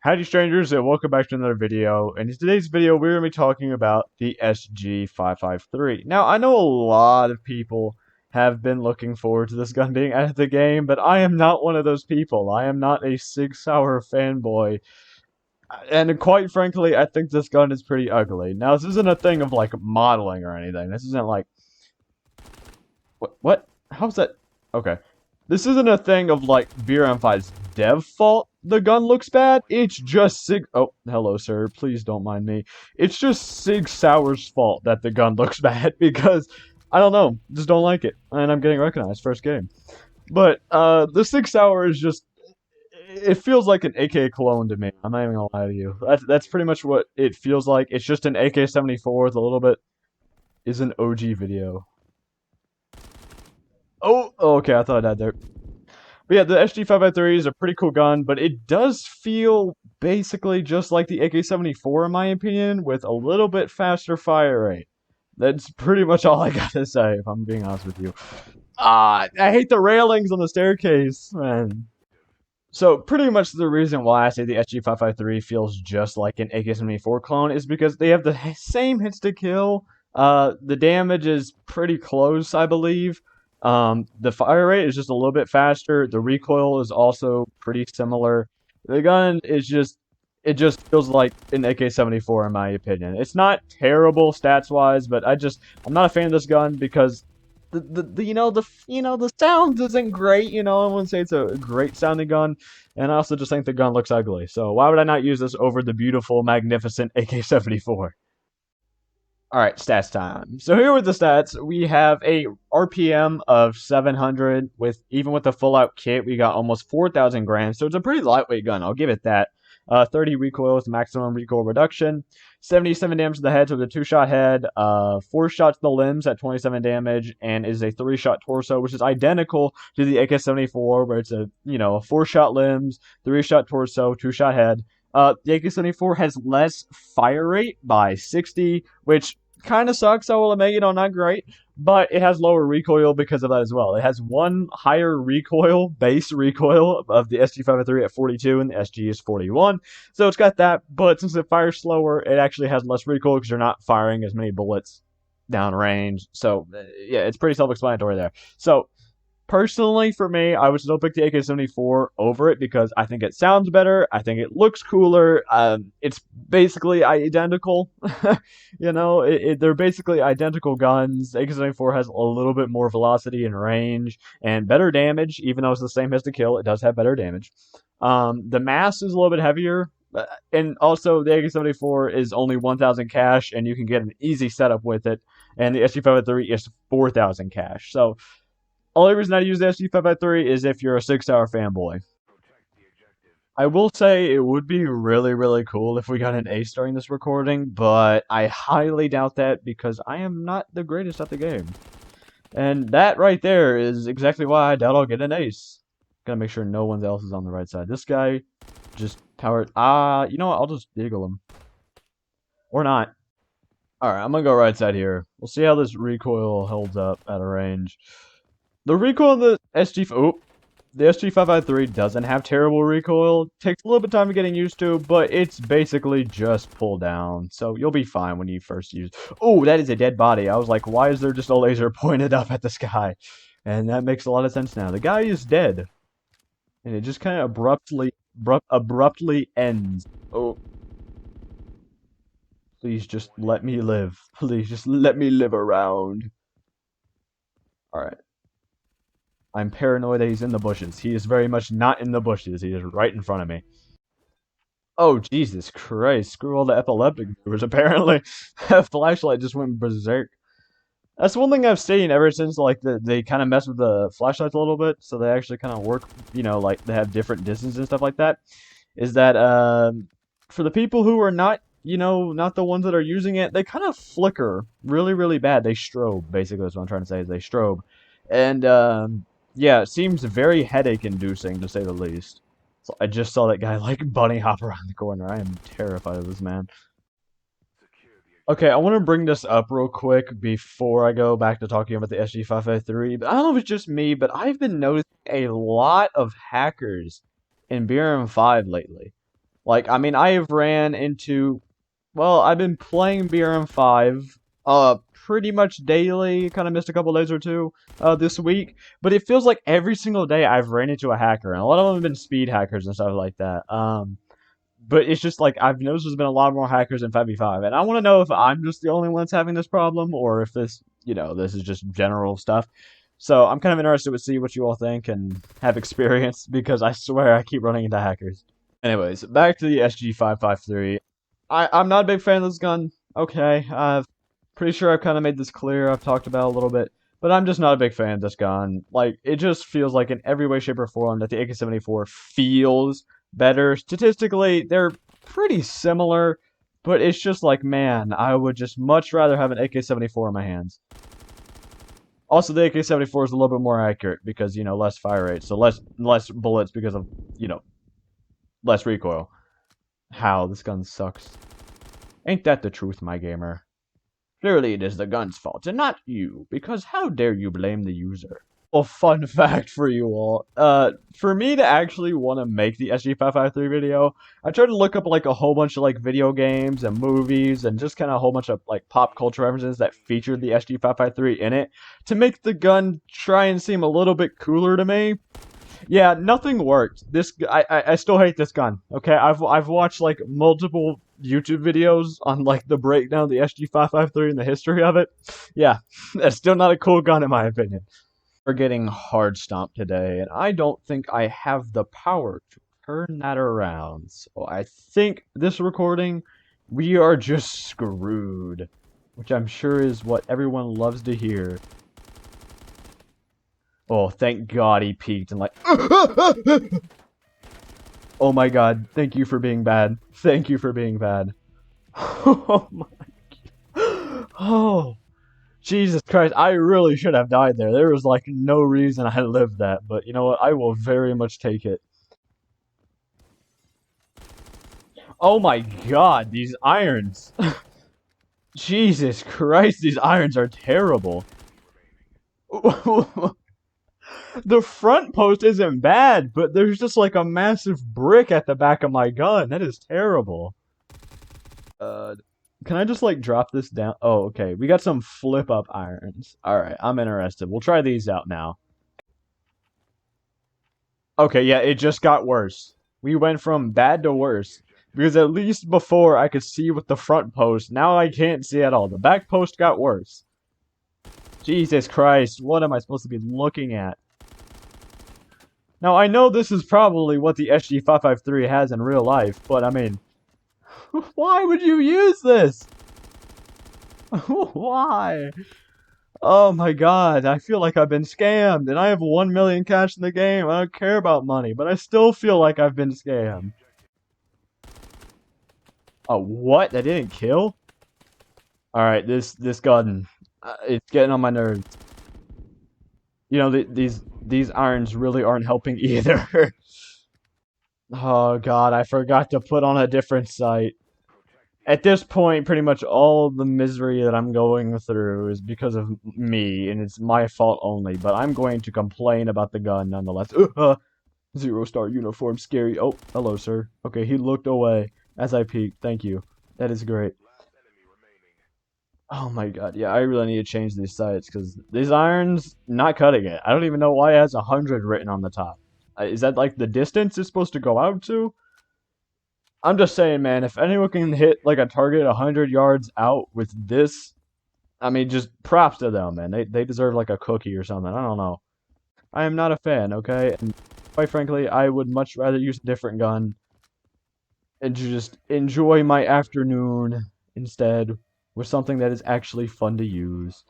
Howdy strangers and welcome back to another video. And in today's video we're going to be talking about the SG553. Now I know a lot of people have been looking forward to this gun being added to the game, but I am not one of those people. I am not a Sig Sauer fanboy. And quite frankly, I think this gun is pretty ugly. Now this isn't a thing of like modeling or anything. This isn't like... What? How's that? Okay. This isn't a thing of like BRM5's dev fault. The gun looks bad. It's just Sig. Oh, hello, sir. Please don't mind me. It's just Sig Sauer's fault that the gun looks bad because I don't know, just don't like it, and I'm getting recognized first game. But the Sig Sauer is just. It feels like an AK clone to me. I'm not even gonna lie to you. That's pretty much what it feels like. It's just an AK-74 with a little bit. Is an OG video. Oh, okay, I thought I died there. But yeah, the SG553 is a pretty cool gun, but it does feel basically just like the AK-74 in my opinion, with a little bit faster fire rate. That's pretty much all I gotta say, if I'm being honest with you. I hate the railings on the staircase, man. So pretty much the reason why I say the SG553 feels just like an AK-74 clone is because they have the same hits to kill. The damage is pretty close, I believe. The fire rate is just a little bit faster. The recoil is also pretty similar. The gun is it just feels like an AK-74 in my opinion. It's not terrible stats-wise, but I'm not a fan of this gun because the sound isn't great. I wouldn't say it's a great sounding gun, and I also just think the gun looks ugly. So why would I not use this over the beautiful, magnificent AK-74? Alright, stats time. So here with the stats, we have a RPM of 700, even with the full-out kit, we got almost 4,000 grams, so it's a pretty lightweight gun, I'll give it that. 30 recoil with maximum recoil reduction, 77 damage to the head, so it's a 2-shot head, 4 shots to the limbs at 27 damage, and is a 3-shot torso, which is identical to the AK-74, where it's a 4-shot limbs, 3-shot torso, 2-shot head. The AK-74 has less fire rate by 60, which kind of sucks, I will admit, not great, but it has lower recoil because of that as well. It has one higher recoil, base recoil, of the SG553 at 42, and the SG is 41, so it's got that, but since it fires slower, it actually has less recoil because you're not firing as many bullets downrange, so yeah, it's pretty self-explanatory there. So, personally, for me, I would still pick the AK-74 over it because I think it sounds better. I think it looks cooler. It's basically identical. They're basically identical guns. The AK-74 has a little bit more velocity and range and better damage. Even though it's the same as to kill, it does have better damage. The mass is a little bit heavier. And also, the AK-74 is only 1,000 cash, and you can get an easy setup with it. And the SG553 is 4,000 cash. So, only reason I use the SG553 is if you're a Sig Sauer fanboy. I will say it would be really, really cool if we got an ace during this recording, but I highly doubt that because I am not the greatest at the game. And that right there is exactly why I doubt I'll get an ace. Gotta make sure no one else is on the right side. This guy just powered... you know what? I'll just deagle him. Or not. Alright, I'm gonna go right side here. We'll see how this recoil holds up at a range. The recoil on the SG553 doesn't have terrible recoil. Takes a little bit of time getting used to, but it's basically just pull down. So you'll be fine when you first use... Oh, that is a dead body. I was like, why is there just a laser pointed up at the sky? And that makes a lot of sense now. The guy is dead. And it just kind of abruptly ends. Oh. Please just let me live. Please just let me live around. Alright. I'm paranoid that he's in the bushes. He is very much not in the bushes. He is right in front of me. Oh, Jesus Christ. Screw all the epileptic viewers, apparently. That flashlight just went berserk. That's one thing I've seen ever since, like, they kind of mess with the flashlights a little bit, so they actually kind of work, like, they have different distances and stuff like that, is that, for the people who are not, not the ones that are using it, they kind of flicker really, really bad. They strobe, basically, that's what I'm trying to say, is they strobe. And, yeah, it seems very headache-inducing, to say the least. So I just saw that guy, like, bunny hop around the corner. I am terrified of this man. Okay, I want to bring this up real quick before I go back to talking about the SG553. But I don't know if it's just me, but I've been noticing a lot of hackers in BRM5 lately. Like, I mean, I have ran into, well, I've been playing BRM5, pretty much daily. Kind of missed a couple days or two, this week. But it feels like every single day I've ran into a hacker, and a lot of them have been speed hackers and stuff like that. But it's just like I've noticed there's been a lot more hackers in 5v5, and I want to know if I'm just the only one that's having this problem, or if this, this is just general stuff. So I'm kind of interested to see what you all think and have experience, because I swear I keep running into hackers. Anyways, back to the SG553. I'm not a big fan of this gun. Okay, pretty sure I've kind of made this clear. I've talked about it a little bit, but I'm just not a big fan of this gun. Like, it just feels like in every way, shape, or form that the AK-74 feels better. Statistically, they're pretty similar, but it's just like, man, I would just much rather have an AK-74 in my hands. Also, the AK-74 is a little bit more accurate because, less fire rate, so less bullets because of, less recoil. How this gun sucks. Ain't that the truth, my gamer? Clearly it is the gun's fault, and not you, because how dare you blame the user? Well, fun fact for you all. For me to actually want to make the SG553 video, I tried to look up like a whole bunch of like video games and movies and just kind of a whole bunch of like pop culture references that featured the SG553 in it to make the gun try and seem a little bit cooler to me. Yeah, nothing worked. I still hate this gun. Okay, I've watched like multiple YouTube videos on like the breakdown of the SG553 and the history of it. Yeah, that's still not a cool gun in my opinion. We're getting hard stomped today, and I don't think I have the power to turn that around. So I think this recording, we are just screwed, which I'm sure is what everyone loves to hear. Oh, thank God he peeked and like... Oh my God, thank you for being bad. Thank you for being bad. Oh my God. Oh, Jesus Christ, I really should have died there. There was like no reason I lived that, but you know what? I will very much take it. Oh my God, these irons. Jesus Christ, these irons are terrible. The front post isn't bad, but there's just like a massive brick at the back of my gun. That is terrible. Can I just like drop this down? Oh, okay. We got some flip up irons. Alright, I'm interested. We'll try these out now. Okay, yeah, it just got worse. We went from bad to worse. Because at least before I could see with the front post, now I can't see at all. The back post got worse. Jesus Christ, what am I supposed to be looking at? Now, I know this is probably what the SG553 has in real life, but I mean, why would you use this? Why? Oh my God, I feel like I've been scammed, and I have 1 million cash in the game. I don't care about money, but I still feel like I've been scammed. Oh, what? That didn't kill? Alright, this gun, it's getting on my nerves. These irons really aren't helping either. Oh God, I forgot to put on a different sight. At this point, pretty much all the misery that I'm going through is because of me, and it's my fault only, but I'm going to complain about the gun nonetheless. 0-star uniform, scary. Oh, hello, sir. Okay, he looked away as I peeked. Thank you. That is great. Oh my God, yeah, I really need to change these sights, because these irons, not cutting it. I don't even know why it has 100 written on the top. Is that like the distance it's supposed to go out to? I'm just saying, man, if anyone can hit like a target 100 yards out with this, I mean, just props to them, man. They deserve like a cookie or something. I don't know. I am not a fan, okay? And quite frankly, I would much rather use a different gun and just enjoy my afternoon instead with something that is actually fun to use.